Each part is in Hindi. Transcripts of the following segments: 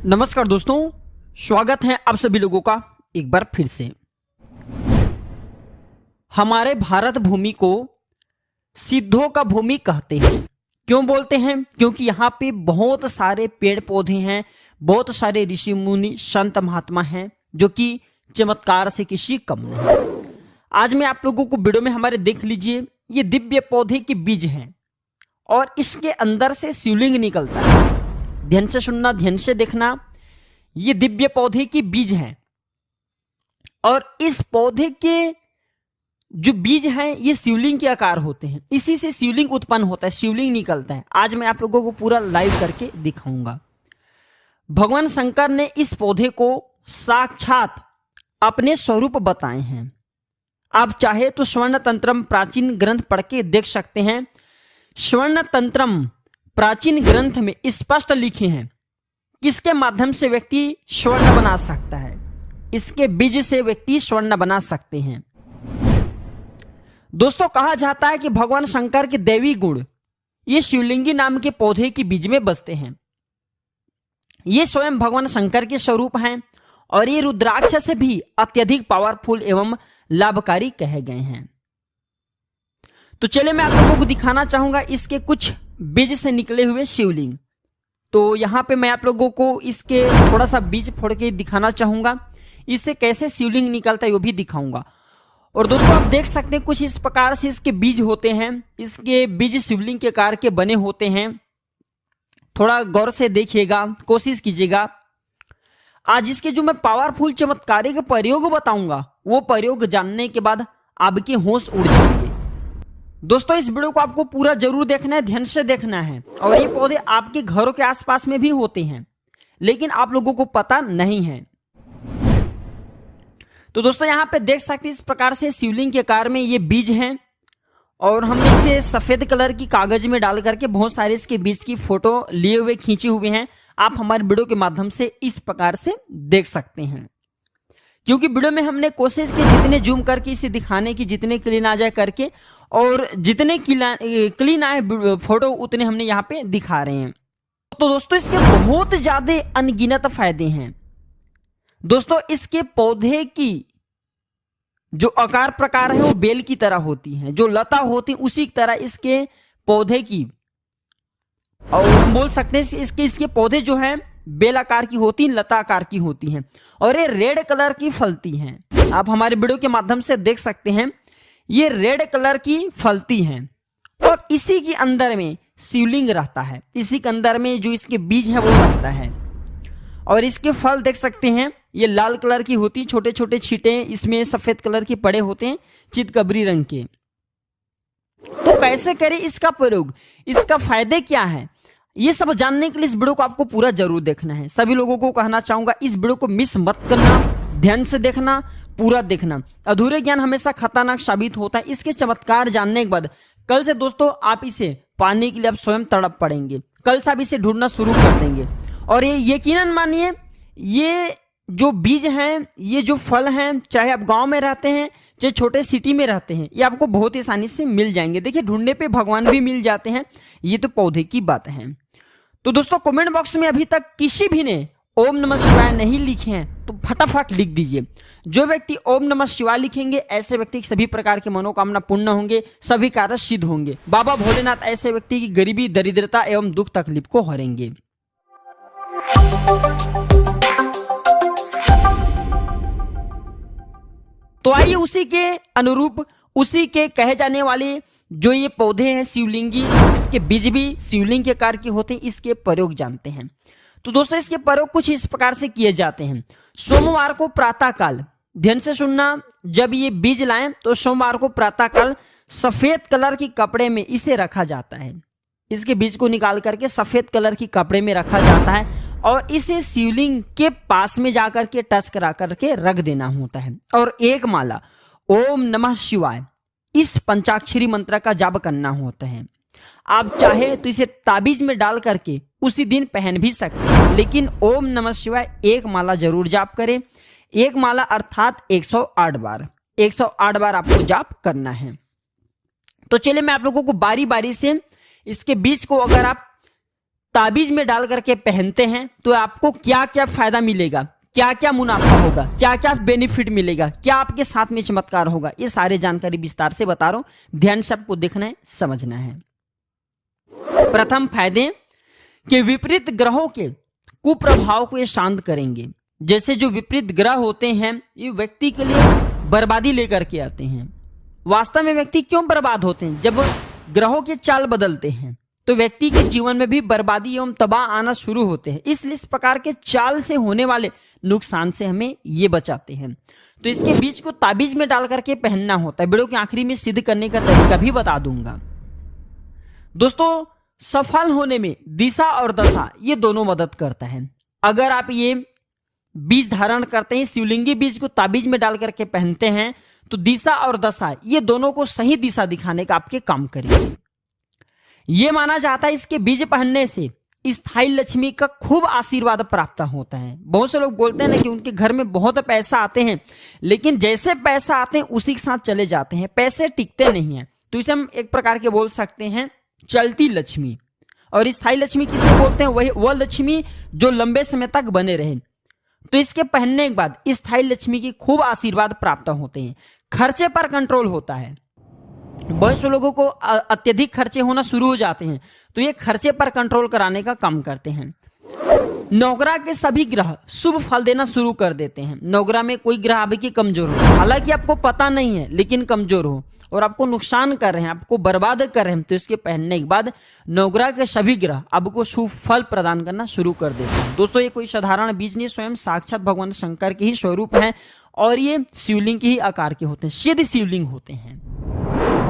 नमस्कार दोस्तों, स्वागत है आप सभी लोगों का एक बार फिर से। हमारे भारत भूमि को सिद्धों का भूमि कहते हैं। क्यों बोलते हैं? क्योंकि यहाँ पे बहुत सारे पेड़ पौधे हैं, बहुत सारे ऋषि मुनि संत महात्मा हैं जो कि चमत्कार से किसी कम नहीं। आज मैं आप लोगों को वीडियो में हमारे देख लीजिए, ये दिव्य पौधे के बीज हैं और इसके अंदर से शिवलिंग निकलता है। ध्यान से सुनना, ध्यान से देखना। ये दिव्य पौधे के बीज हैं और इस पौधे के जो बीज हैं ये शिवलिंग के आकार होते हैं। इसी से शिवलिंग उत्पन्न होता है, शिवलिंग निकलता है। आज मैं आप लोगों को पूरा लाइव करके दिखाऊंगा। भगवान शंकर ने इस पौधे को साक्षात अपने स्वरूप बताए हैं। आप चाहे तो स्वर्ण तंत्रम प्राचीन ग्रंथ पढ़ के देख सकते हैं। स्वर्ण तंत्रम प्राचीन ग्रंथ में स्पष्ट लिखे हैं किसके माध्यम से व्यक्ति स्वर्ण बना सकता है। इसके बीज से व्यक्ति स्वर्ण बना सकते हैं। दोस्तों, कहा जाता है कि भगवान शंकर के दैवी गुण ये शिवलिंगी नाम के पौधे के बीज में बसते हैं। ये स्वयं भगवान शंकर के स्वरूप हैं और ये रुद्राक्ष से भी अत्यधिक पावरफुल एवं लाभकारी कहे गए हैं। तो चलिए मैं आप लोगों को दिखाना चाहूंगा इसके कुछ बीज से निकले हुए शिवलिंग। तो यहाँ पे मैं आप लोगों को इसके थोड़ा सा बीज फोड़ के दिखाना चाहूंगा। इससे कैसे शिवलिंग निकलता है वो भी दिखाऊंगा। और दोस्तों, आप देख सकते हैं कुछ इस प्रकार से इसके बीज होते हैं। इसके बीज शिवलिंग के आकार के बने होते हैं। थोड़ा गौर से देखिएगा, कोशिश कीजिएगा। आज इसके जो मैं पावरफुल चमत्कारिक प्रयोग बताऊंगा वो प्रयोग जानने के बाद आपके होश उड़ जाएंगे। दोस्तों, इस वीडियो को आपको पूरा जरूर देखना है, ध्यान से देखना है। और ये पौधे आपके घरों के आसपास में भी होते हैं लेकिन आप लोगों को पता नहीं है। तो दोस्तों, यहाँ पे देख सकते हैं इस प्रकार से शिवलिंग के आकार में ये बीज हैं और हमने इसे सफेद कलर की कागज में डाल करके बहुत सारे इसके बीज की फोटो लिए हुए खींचे हुए हैं। आप हमारे वीडियो के माध्यम से इस प्रकार से देख सकते हैं। क्योंकि वीडियो में हमने कोशिश की जितने जूम करके इसे दिखाने की, जितने क्लीन आ जाए करके, और जितने क्लीन आए फोटो उतने हमने यहाँ पे दिखा रहे हैं। तो दोस्तों, इसके बहुत ज्यादा अनगिनत फायदे हैं। दोस्तों, इसके पौधे की जो आकार प्रकार है वो बेल की तरह होती है, जो लता होती है उसी की तरह इसके पौधे की, और हम बोल सकते हैं इसके पौधे जो हैं बेल आकार की होती हैं, लता आकार की होती हैं और ये रेड कलर की फलती हैं। आप हमारे वीडियो के माध्यम से देख सकते हैं ये रेड कलर की फलती हैं और इसी के अंदर में शिवलिंग रहता है। इसी के अंदर में जो इसके बीज है वो रहता है और इसके फल देख सकते हैं ये लाल कलर की होती, छोटे छोटे छींटे इसमें सफेद कलर के पड़े होते हैं, चितकबरी रंग के। तो कैसे करें इसका प्रयोग, इसका फायदे क्या है, ये सब जानने के लिए इस वीडियो को आपको पूरा जरूर देखना है। सभी लोगों को कहना चाहूंगा इस वीडियो को मिस मत करना, ध्यान से देखना, पूरा देखना। अधूरे ज्ञान हमेशा खतरनाक साबित होता है। इसके चमत्कार जानने के बाद कल से दोस्तों आप इसे पाने के लिए आप स्वयं तड़प पड़ेंगे। कल से आप इसे ढूंढना शुरू कर देंगे और ये यकीनन मानिए ये जो बीज हैं, ये जो फल हैं, चाहे आप गांव में रहते हैं चाहे छोटे सिटी में रहते हैं, ये आपको बहुत ही आसानी से मिल जाएंगे। देखिए, ढूंढने पे भगवान भी मिल जाते हैं। ये तो पौधे की बात है। तो दोस्तों, कमेंट बॉक्स में अभी तक किसी भी ने ओम नमः शिवाय नहीं लिखे हैं तो फटाफट लिख दीजिए। जो व्यक्ति ओम नमः शिवाय लिखेंगे ऐसे व्यक्ति की सभी प्रकार की मनोकामना पूर्ण होंगे, सभी कार्य सिद्ध होंगे। बाबा भोलेनाथ ऐसे व्यक्ति की गरीबी, दरिद्रता एवं दुख तकलीफ को हरेंगे। तो आइए उसी के अनुरूप, उसी के कहे जाने वाले जो ये पौधे हैं शिवलिंगी, इसके बीज भी शिवलिंग के आकार के होते हैं, इसके प्रयोग जानते हैं। तो दोस्तों, इसके प्रयोग कुछ इस प्रकार से किए जाते हैं। सोमवार को प्रातःकाल, ध्यान से सुनना, जब ये बीज लाएं तो सोमवार को प्रातःकाल सफेद कलर की कपड़े में इसे रखा जाता है। इसके बीज को निकाल करके सफेद कलर की कपड़े में रखा जाता है और इसे शिवलिंग के पास में जाकर के टच करा करके रख देना होता है और एक माला ओम नमः शिवाय इस पंचाक्षरी मंत्र का जाप करना होता है। आप चाहे तो इसे ताबीज में डाल करके उसी दिन पहन भी सकते हैं, लेकिन ओम नमः शिवाय एक माला जरूर जाप करें। एक माला अर्थात 108 बार, 108 बार आपको जाप करना है। तो चलिए मैं आप लोगों को बारी बारी से इसके बीज को अगर आप ताबीज में डाल करके पहनते हैं तो आपको क्या क्या फायदा मिलेगा, क्या क्या मुनाफा होगा, क्या क्या बेनिफिट मिलेगा, क्या आपके साथ में चमत्कार होगा, ये सारी जानकारी विस्तार से बता रहा हूं। ध्यान से आपको देखना है, समझना है। प्रथम फायदे कि विपरीत ग्रहों के कुप्रभाव को ये शांत करेंगे। जैसे जो विपरीत ग्रह होते हैं ये व्यक्ति के लिए बर्बादी लेकर के आते हैं। वास्तव में व्यक्ति क्यों बर्बाद होते हैं? जब ग्रहों के चाल बदलते हैं तो व्यक्ति के जीवन में भी बर्बादी एवं तबाह आना शुरू होते हैं। इसलिए इस प्रकार के चाल से होने वाले नुकसान से हमें ये बचाते हैं। तो इसके बीच को ताबीज में डाल करके पहनना होता है। वीडियो के आखिरी में सिद्ध करने का तरीका भी बता दूंगा। दोस्तों, सफल होने में दिशा और दशा ये दोनों मदद करता है। अगर आप ये बीज धारण करते हैं, शिवलिंगी बीज को ताबीज में डाल करके पहनते हैं, तो दिशा और दशा ये दोनों को सही दिशा दिखाने का आपके काम करेंगे। ये माना जाता है इसके बीज पहनने से स्थायी लक्ष्मी का खूब आशीर्वाद प्राप्त होता है। बहुत से लोग बोलते हैं ना कि उनके घर में बहुत पैसा आते हैं, लेकिन जैसे पैसा आते हैं उसी के साथ चले जाते हैं, पैसे टिकते नहीं हैं। तो इसे हम एक प्रकार के बोल सकते हैं चलती लक्ष्मी। और स्थायी लक्ष्मी किसे बोलते हैं? वही वह लक्ष्मी जो लंबे समय तक बने रहे। तो इसके पहनने के बाद स्थायी लक्ष्मी की खूब आशीर्वाद प्राप्त होते हैं। खर्चे पर कंट्रोल होता है। बहुत से लोगों को अत्यधिक खर्चे होना शुरू हो जाते हैं, तो ये खर्चे पर कंट्रोल कराने का काम करते हैं। नवग्रह के सभी ग्रह शुभ फल देना शुरू कर देते हैं। नवग्रह में कोई ग्रह आपकी कमजोर हो, हालांकि आपको पता नहीं है, लेकिन कमजोर हो और आपको नुकसान कर रहे हैं, आपको बर्बाद कर रहे हैं, तो इसके पहनने के बाद नवग्रह के सभी ग्रह आपको शुभ फल प्रदान करना शुरू कर देते हैं। दोस्तों, ये कोई साधारण बीज नहीं, स्वयं साक्षात भगवान शंकर के ही स्वरूप हैं और ये शिवलिंग के ही आकार के होते हैं, सिद्ध शिवलिंग होते हैं।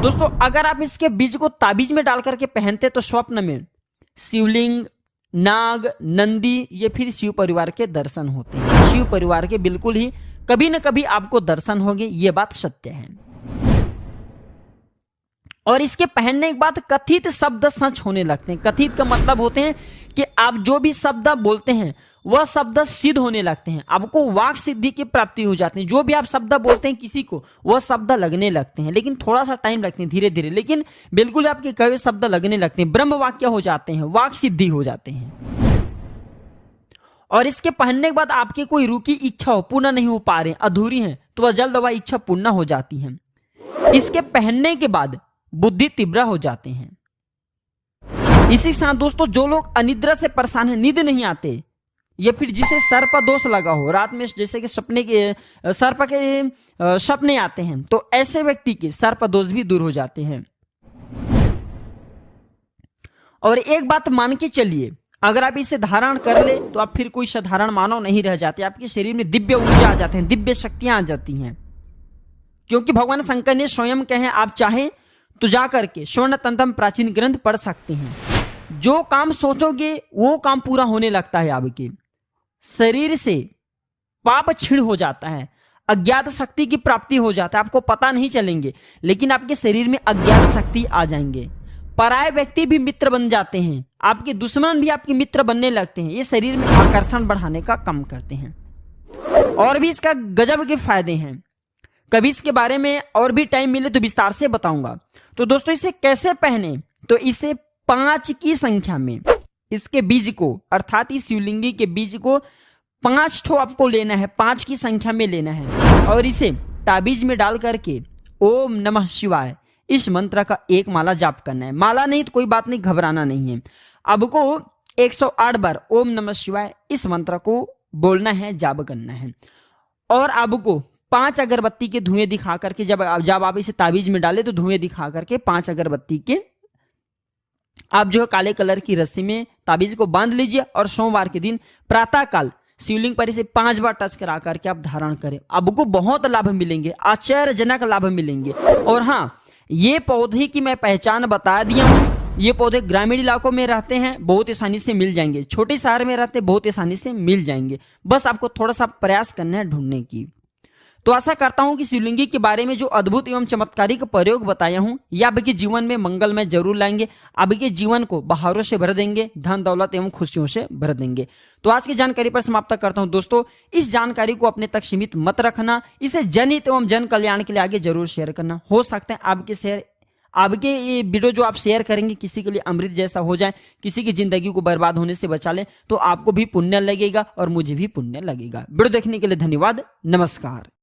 दोस्तों, अगर आप इसके बीज को ताबीज में डाल करके पहनते तो स्वप्न में शिवलिंग, नाग, नंदी ये फिर शिव परिवार के दर्शन होते हैं। शिव परिवार के बिल्कुल ही कभी न कभी आपको दर्शन होंगे, ये बात सत्य है। और इसके पहनने के बाद कथित शब्द सच होने लगते हैं। कथित का मतलब होते हैं कि आप जो भी शब्द बोलते हैं वह शब्द सिद्ध होने लगते हैं, आपको वाक सिद्धि की प्राप्ति हो जाती है। जो भी आप शब्द बोलते हैं किसी को, वह शब्द लगने लगते हैं, लेकिन थोड़ा सा टाइम लगते हैं, धीरे धीरे, लेकिन बिल्कुल आपके कई शब्द लगने लगते हैं, ब्रह्म वाक्य हो जाते हैं, वाक सिद्धि हो जाते हैं। और इसके पहनने के बाद आपकी कोई रुकी इच्छा हो, पूर्ण नहीं हो पा रहे, अधूरी है, तो वह जल्द वह इच्छा पूर्ण हो जाती है। इसके पहनने के बाद बुद्धि तीव्र हो जाते हैं। इसी साथ दोस्तों, जो लोग अनिद्रा से परेशान है, नींद नहीं आते, या फिर जिसे सर्प दोष लगा हो, रात में जैसे कि सपने के सर्प के सपने आते हैं, तो ऐसे व्यक्ति के सर्प दोष भी दूर हो जाते हैं। और एक बात मान के चलिए, अगर आप इसे धारण कर ले तो आप फिर कोई साधारण मानव नहीं रह जाते, आपके शरीर में दिव्य ऊर्जा आ जाते हैं, दिव्य शक्तियां आ जाती हैं। क्योंकि भगवान शंकर ने स्वयं कहे, आप चाहें तो जाकर के स्वर्ण तंत्रम प्राचीन ग्रंथ पढ़ सकते हैं। जो काम सोचोगे वो काम पूरा होने लगता है। आपके शरीर से पाप क्षीण हो जाता है, अज्ञात शक्ति की प्राप्ति हो जाता है, आपको पता नहीं चलेंगे, लेकिन आपके शरीर में अज्ञात शक्ति आ जाएंगे। पराये व्यक्ति भी मित्र बन जाते हैं, आपके दुश्मन भी आपके मित्र बनने लगते हैं। ये शरीर में आकर्षण बढ़ाने का काम करते हैं। और भी इसका गजब के फायदे हैं। कभी इसके बारे में और भी टाइम मिले तो विस्तार से बताऊंगा। तो दोस्तों, इसे कैसे पहने? तो इसे 5 की संख्या में इसके बीज को, अर्थात इस शिवलिंगी के बीज को 5 ठो आपको लेना है, 5 की संख्या में लेना है। और इसे ताबीज में डाल करके ओम नमः शिवाय इस मंत्र का एक माला जाप करना है। माला नहीं तो कोई बात नहीं, घबराना नहीं है। आपको 108 बार ओम नमः शिवाय इस मंत्र को बोलना है, जाप करना है। और आपको 5 अगरबत्ती के धुएं दिखा करके, जब आप इसे ताबीज में डाले तो धुएं दिखा करके 5 अगरबत्ती के आप जो है काले कलर की रस्सी में ताबीज को बांध लीजिए और सोमवार के दिन प्रातः काल शिवलिंग पर इसे 5 बार टच करा करके आप धारण करें। आपको बहुत लाभ मिलेंगे, आश्चर्यजनक लाभ मिलेंगे। और हाँ, ये पौधे की मैं पहचान बता दिया हूं। ये पौधे ग्रामीण इलाकों में रहते हैं, बहुत आसानी से मिल जाएंगे। छोटे शहर में रहते हैं, बहुत आसानी से मिल जाएंगे। बस आपको थोड़ा सा प्रयास करना है ढूंढने की। तो आशा करता हूं कि शिवलिंगी के बारे में जो अद्भुत एवं चमत्कारिक प्रयोग बताया हूं, यह आपके जीवन में मंगलमय जरूर लाएंगे, आपके जीवन को बहारों से भर देंगे, धन दौलत एवं खुशियों से भर देंगे। तो आज की जानकारी पर समाप्त करता हूं। दोस्तों, इस जानकारी को अपने तक सीमित मत रखना, इसे जनहित एवं जन कल्याण के लिए आगे जरूर शेयर करना। हो सकता है आपके शेयर आपके ये वीडियो जो आप शेयर करेंगे किसी के लिए अमृत जैसा हो जाए, किसी की जिंदगी को बर्बाद होने से बचा ले, तो आपको भी पुण्य लगेगा और मुझे भी पुण्य लगेगा। वीडियो देखने के लिए धन्यवाद। नमस्कार।